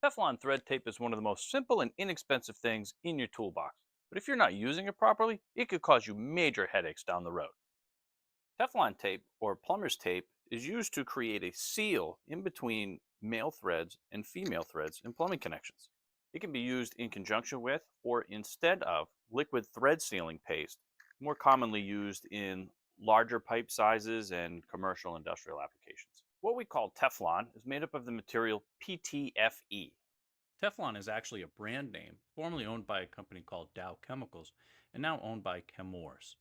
Teflon thread tape is one of the most simple and inexpensive things in your toolbox. But if you're not using it properly, it could cause you major headaches down the road. Teflon tape, or plumber's tape, is used to create a seal in between male threads and female threads in plumbing connections. It can be used in conjunction with or instead of liquid thread sealing paste, more commonly used in larger pipe sizes and commercial industrial applications. What we call Teflon is made up of the material PTFE. Teflon is actually a brand name formerly owned by a company called Dow Chemicals and now owned by Chemours.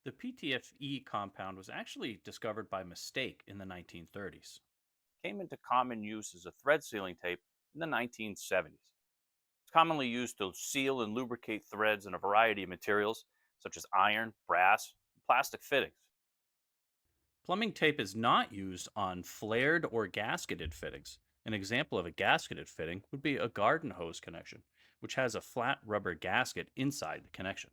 The PTFE compound was actually discovered by mistake in the 1930s. Came into common use as a thread sealing tape in the 1970s. It's commonly used to seal and lubricate threads in a variety of materials, such as iron, brass, and plastic fittings. Plumbing tape is not used on flared or gasketed fittings. An example of a gasketed fitting would be a garden hose connection, which has a flat rubber gasket inside the connection.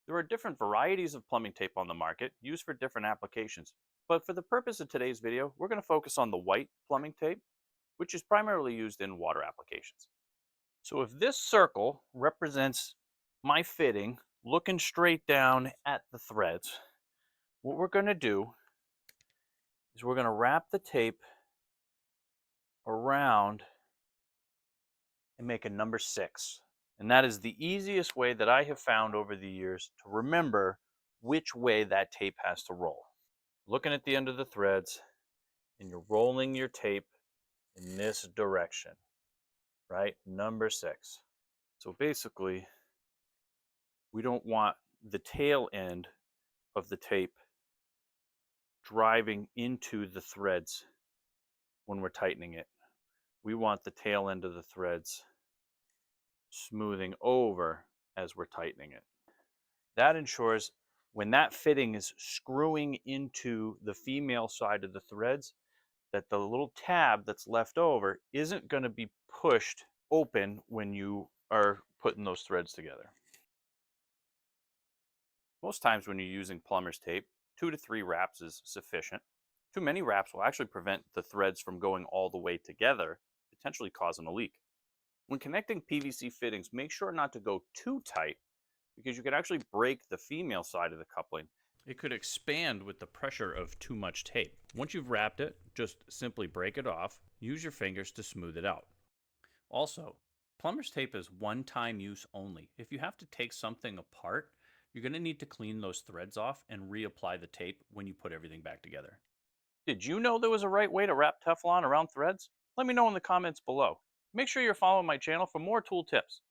There are different varieties of plumbing tape on the market used for different applications, but for the purpose of today's video, we're going to focus on the white plumbing tape, which is primarily used in water applications. So if this circle represents my fitting looking straight down at the threads, what we're going to do is we're going to wrap the tape around and make a number 6. And that is the easiest way that I have found over the years to remember which way that tape has to roll. Looking at the end of the threads, and you're rolling your tape in this direction, right? Number 6. So basically, we don't want the tail end of the tape driving into the threads when we're tightening it. We want the tail end of the threads smoothing over as we're tightening it. That ensures when that fitting is screwing into the female side of the threads, that the little tab that's left over isn't going to be pushed open when you are putting those threads together. Most times when you're using plumber's tape, 2 to 3 wraps is sufficient. Too many wraps will actually prevent the threads from going all the way together, potentially causing a leak. When connecting PVC fittings, make sure not to go too tight because you can actually break the female side of the coupling. It could expand with the pressure of too much tape. Once you've wrapped it, just simply break it off. Use your fingers to smooth it out. Also, plumber's tape is one-time use only. If you have to take something apart, you're going to need to clean those threads off and reapply the tape when you put everything back together. Did you know there was a right way to wrap Teflon around threads? Let me know in the comments below. Make sure you're following my channel for more tool tips.